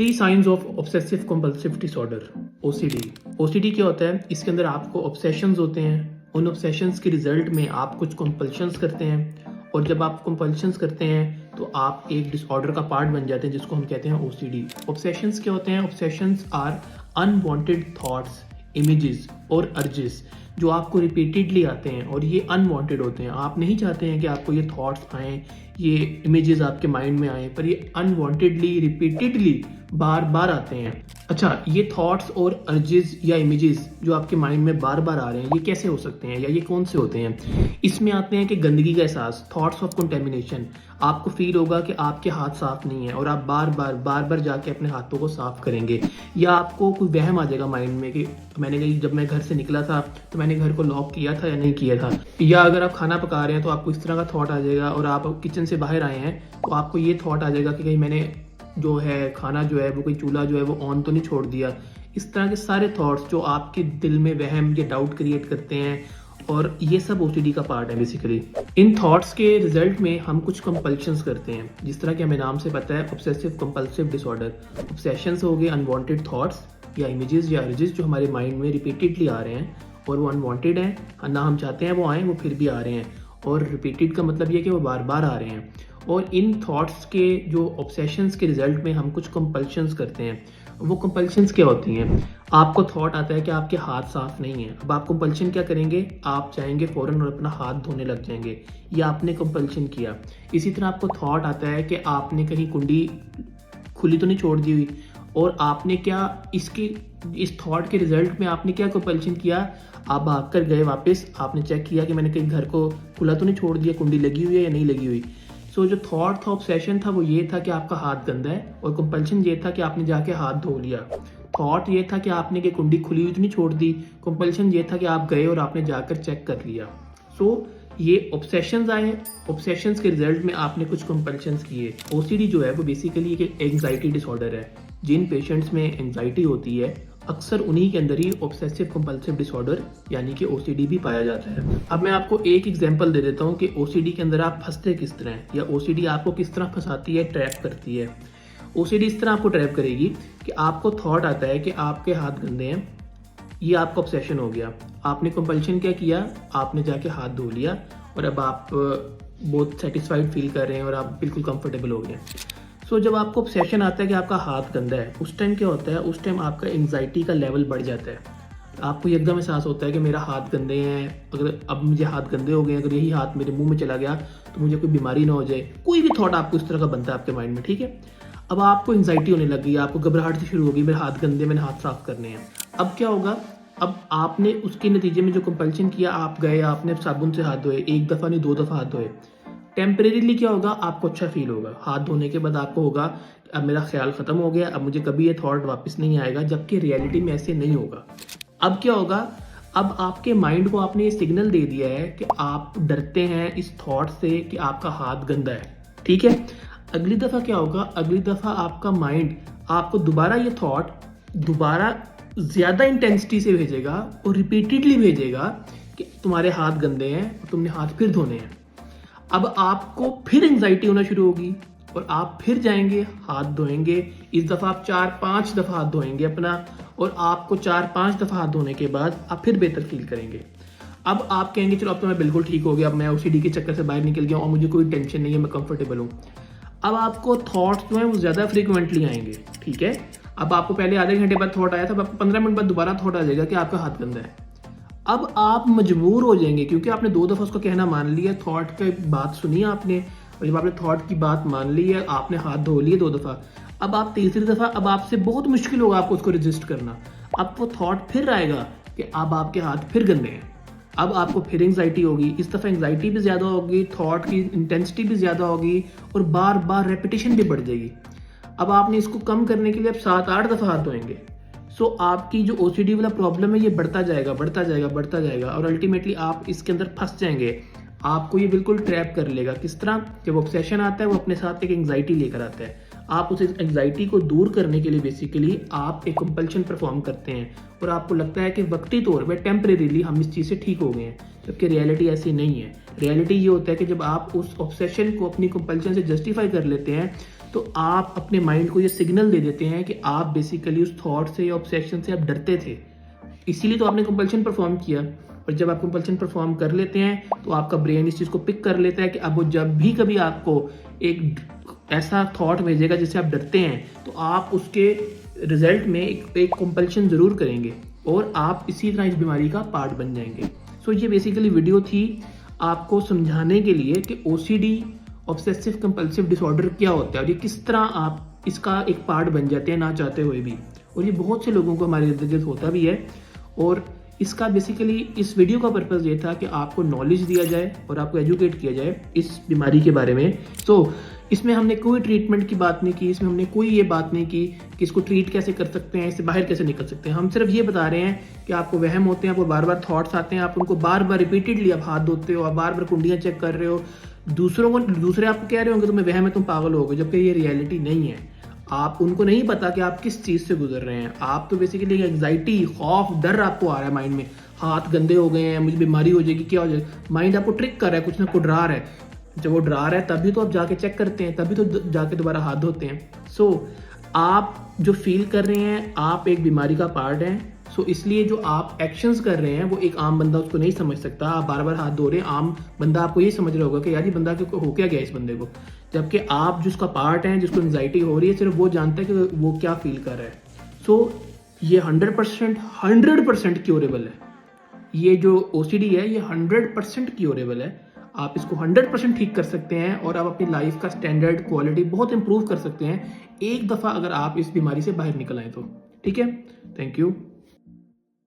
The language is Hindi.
3 science of obsessive compulsive disorder OCD. OCD क्या होता है? इसके अंदर आपको ऑब्सेशंस होते हैं, उन ऑब्सेशंस के रिजल्ट में आप कुछ कंपल्शंस करते हैं और जब आप कंपल्शंस करते हैं तो आप एक डिसऑर्डर का पार्ट बन जाते हैं जिसको हम कहते हैं ओसीडी। ऑब्सेशंस क्या होते हैं? Obsessions are unwanted thoughts, images और अर्जेस जो आपको रिपीटेडली आते हैं और ये अनवांटेड होते हैं। आप नहीं चाहते हैं कि आपको ये थॉट्स आएँ, ये इमेजेस आपके माइंड में आए, पर ये अनवांटेडली रिपीटेडली बार बार आते हैं। अच्छा, ये थॉट्स और अर्जेस या इमेजेस जो आपके माइंड में बार बार आ रहे हैं, ये कैसे हो सकते हैं या ये कौन से होते हैं? इसमें आते हैं कि गंदगी का एहसास, थॉट्स ऑफ कंटेमिनेशन। आपको फील होगा कि आपके हाथ साफ नहीं है और आप बार बार जाके अपने हाथों को साफ करेंगे, या आपको कोई वहम आ जाएगा माइंड में कि मैंने कहीं जब मैं घर से निकला था तो मैंने घर को लॉक किया था या नहीं किया था। या अगर आप खाना पका रहे हैं तो आपको इस तरह का थॉट आ जाएगा और आप किचन से बाहर आए हैं तो आपको ये थॉट आ जाएगा कि कहीं मैंने जो है खाना जो है वो कोई चूल्हा जो है वो ऑन तो नहीं छोड़ दिया। इस तरह के सारे थॉट्स जो आपके दिल में वहम या डाउट क्रिएट करते हैं, और ये सब ओसीडी का पार्ट है बेसिकली। इन थॉट्स के रिजल्ट में हम कुछ कंपल्शंस करते हैं, जिस तरह के हमें नाम से पता है ऑब्सेसिव कंपल्सिव डिसऑर्डर। ऑब्सेशंस हो गए अनवांटेड थॉट्स या इमेजेस या अर्जेस जो हमारे माइंड में रिपीटेडली आ रहे हैं और वो अनवांटेड हैं, ना हम चाहते हैं वो आए, वो फिर भी आ रहे हैं। और रिपीटेड का मतलब ये कि वो बार बार आ रहे हैं। और इन थॉट्स के जो ऑब्सेशंस के रिजल्ट में हम कुछ कंपल्शंस करते हैं। वो कंपल्शंस क्या होती हैं? आपको थॉट आता है कि आपके हाथ साफ नहीं है, अब आप कंपल्शन क्या करेंगे? आप जाएंगे फौरन और अपना हाथ धोने लग जाएंगे, या आपने कंपल्शन किया। इसी तरह आपको थॉट आता है कि आपने कहीं कुंडी खुली तो नहीं छोड़ दी हुई, और आपने क्या इस थॉट के रिजल्ट में आपने क्या कंपल्शन किया? आप भाग कर गए वापस, आपने चेक किया कि मैंने कहीं घर को खुला तो नहीं छोड़ दिया, कुंडी लगी हुई है या नहीं लगी हुई। सो जो थॉट था, ऑब्सेशन था, वो ये था कि आपका हाथ गंदा है, और कंपल्शन ये था कि आपने जाके हाथ धो लिया। थॉट ये था कि आपने कि कुंडी खुली हुई तो नहीं छोड़ दी, कंपल्शन ये था कि आप गए और आपने जाकर चेक कर लिया। सो ये ऑब्सेशंस आए, ऑब्सेशंस के रिजल्ट में आपने कुछ कंपल्शंस किए। ओसीडी जो है वो बेसिकली एक एंग्जाइटी डिसऑर्डर है। जिन पेशेंट्स में एंग्जाइटी होती है अक्सर उन्हीं के अंदर ही ऑब्सेसिव कंपल्सिव डिसऑर्डर यानी कि ओसीडी भी पाया जाता है। अब मैं आपको एक एग्जांपल दे देता हूँ कि ओसीडी के अंदर आप फंसते किस तरह हैं, या ओसीडी आपको किस तरह फंसाती है, ट्रैप करती है। ओसीडी इस तरह आपको ट्रैप करेगी कि आपको थॉट आता है कि आपके हाथ गंदे हैं, ये आपका ऑब्सेशन हो गया। आपने कंपल्शन क्या किया? आपने जाके हाथ धो लिया और अब आप बहुत सेटिस्फाइड फील कर रहे हैं और आप बिल्कुल कंफर्टेबल हो गए। सो जब आपको ऑब्सेशन आता है कि आपका हाथ गंदा है, उस टाइम क्या होता है? उस टाइम आपका एंग्जाइटी का लेवल बढ़ जाता है। आपको एकदम एहसास होता है कि मेरा हाथ गंदे हैं, अगर अब मुझे हाथ गंदे हो गए, अगर यही हाथ मेरे मुंह में चला गया तो मुझे कोई बीमारी ना हो जाए। कोई भी थॉट आपको इस तरह का बनता है आपके माइंड में, ठीक है। अब आपको एंग्जाइटी होने लगी, आपको घबराहट से शुरू होगी, मेरे हाथ गंदे, मैंने हाथ साफ करने हैं। अब क्या होगा? अब आपने उसके नतीजे में जो कंपल्शन किया, आप गए, आपने साबुन से हाथ धोए, एक दफ़ा नहीं 2 दफ़ा हाथ धोए। टेम्परेरीली क्या होगा? आपको अच्छा फील होगा। हाथ धोने के बाद आपको होगा अब मेरा ख्याल ख़त्म हो गया, अब मुझे कभी ये थॉट वापस नहीं आएगा, जबकि रियलिटी में ऐसे नहीं होगा। अब क्या होगा? अब आपके माइंड को आपने ये सिग्नल दे दिया है कि आप डरते हैं इस थॉट से कि आपका हाथ गंदा है, ठीक है। अगली दफ़ा क्या होगा? अगली दफ़ा आपका माइंड आपको दोबारा ये थॉट दोबारा ज़्यादा इंटेंसिटी से भेजेगा और रिपीटेडली भेजेगा कि तुम्हारे हाथ गंदे हैं और तुमने हाथ फिर धोने हैं। अब आपको फिर एंग्जाइटी होना शुरू होगी और आप फिर जाएंगे, हाथ धोएंगे। इस दफ़ा आप 4-5 दफ़ा हाथ धोएंगे अपना, और आपको 4-5 दफ़ा हाथ धोने के बाद आप फिर बेहतर फील करेंगे। अब आप कहेंगे चलो अब तो मैं बिल्कुल ठीक हो गया, अब मैं ओसीडी के चक्कर से बाहर निकल गया और मुझे कोई टेंशन नहीं है, मैं कंफर्टेबल हूँ। अब आपको थॉट्स जो हैं वो ज़्यादा फ्रिक्वेंटली आएंगे, ठीक है। अब आपको पहले आधे घंटे बाद थॉट आया था, अब आपको 15 मिनट बाद दोबारा थॉट आ जाएगा कि आपका हाथ गंदा है। अब आप मजबूर हो जाएंगे क्योंकि आपने 2 दफ़ा उसका कहना मान लिया, थॉट की बात सुनी आपने, और जब आपने थॉट की बात मान ली है, आपने हाथ धो लिए 2 दफ़ा। अब आप तीसरी दफ़ा, अब आपसे बहुत मुश्किल होगा आपको उसको रजिस्ट करना। अब वो थॉट फिर आएगा कि अब आपके हाथ फिर गंदे हैं। अब आपको फिर एंग्जाइटी होगी, इस दफ़ा एंग्जाइटी भी ज़्यादा होगी, थॉट की इंटेंसिटी भी ज़्यादा होगी और बार बार रेपिटेशन भी बढ़ जाएगी। अब आपने इसको कम करने के लिए अब 7-8 दफ़ा हाथ धोएंगे। सो आपकी जो ओसीडी वाला प्रॉब्लम है ये बढ़ता जाएगा, बढ़ता जाएगा, बढ़ता जाएगा, और अल्टीमेटली आप इसके अंदर फंस जाएंगे। आपको ये बिल्कुल ट्रैप कर लेगा। किस तरह? जब ऑब्सेशन आता है वो अपने साथ एक एंग्जाइटी लेकर आता है। आप उस एंग्जाइटी को दूर करने के लिए बेसिकली आप एक कंपल्शन परफॉर्म करते हैं और आपको लगता है कि वक्ती तौर पर टेम्परेरीली हम इस चीज़ से ठीक हो गए हैं, जबकि रियलिटी ऐसी नहीं है। रियलिटी ये होता है कि जब आप उस ऑब्सेशन को अपनी कंपल्शन से जस्टिफाई कर लेते हैं तो आप अपने माइंड को ये सिग्नल दे देते हैं कि आप बेसिकली उस थॉट से या ऑब्सेशन से आप डरते थे, इसीलिए तो आपने कंपल्शन परफॉर्म किया। और जब आप कंपल्शन परफॉर्म कर लेते हैं तो आपका ब्रेन इस चीज़ को पिक कर लेता है कि अब वो जब भी कभी आपको एक ऐसा थॉट भेजेगा जिससे आप डरते हैं, तो आप उसके रिजल्ट में एक कंपल्शन ज़रूर करेंगे और आप इसी तरह इस बीमारी का पार्ट बन जाएंगे। सो ये बेसिकली वीडियो थी आपको समझाने के लिए कि OCD, ऑब्सेसिव कंपल्सिव डिसऑर्डर, क्या होता है और ये किस तरह आप इसका एक पार्ट बन जाते हैं ना चाहते हुए भी। और ये बहुत से लोगों को हमारे इर्द गिर्द होता भी है। और इसका बेसिकली इस वीडियो का पर्पज़ ये था कि आपको नॉलेज दिया जाए और आपको एजुकेट किया जाए इस बीमारी के बारे में। तो इसमें हमने कोई ट्रीटमेंट की बात नहीं की, इसमें हमने कोई ये बात नहीं की कि इसको ट्रीट कैसे कर सकते हैं, इससे बाहर कैसे निकल सकते हैं। हम सिर्फ ये बता रहे हैं कि आपको वहम होते हैं, आपको बार बार थॉट्स आते हैं, आप उनको बार बार रिपीटेडली आप हाथ धोते हो, आप बार बार कुंडियाँ चेक कर रहे हो, दूसरे आपको कह रहे होंगे तुम्हें वहम है, तुम पागल हो गए, जबकि ये रियलिटी नहीं है। आप उनको नहीं पता कि आप किस चीज़ से गुजर रहे हैं। आप तो बेसिकली एंग्जाइटी, खौफ, डर आपको आ रहा है माइंड में, हाथ गंदे हो गए हैं, मुझे बीमारी हो जाएगी, क्या हो जाएगा। माइंड आपको ट्रिक कर रहा है, कुछ ना कुछ डरा रहा है। जब वो डरा रहा है तभी तो आप जाके चेक करते हैं, तभी तो जाके दोबारा हाथ धोते हैं। सो आप जो फील कर रहे हैं, आप एक बीमारी का पार्ट हैं। सो इसलिए जो आप एक्शंस कर रहे हैं वो एक आम बंदा उसको नहीं समझ सकता। आप बार बार हाथ धो रहे हैं, आम बंदा आपको ये समझ रहा होगा कि यार ये बंदा हो क्या गया इस बंदे को, जबकि आप जिसका पार्ट हैं, जिसको एंग्जाइटी हो रही है, सिर्फ वो जानता है कि वो क्या फील कर रहा है। सो ये 100% क्योरेबल है। ये जो OCD है ये 100% क्योरेबल है। आप इसको 100% ठीक कर सकते हैं और आप अपनी लाइफ का स्टैंडर्ड, क्वालिटी बहुत इंप्रूव कर सकते हैं एक दफ़ा अगर आप इस बीमारी से बाहर निकल आए तो। ठीक है, थैंक यू।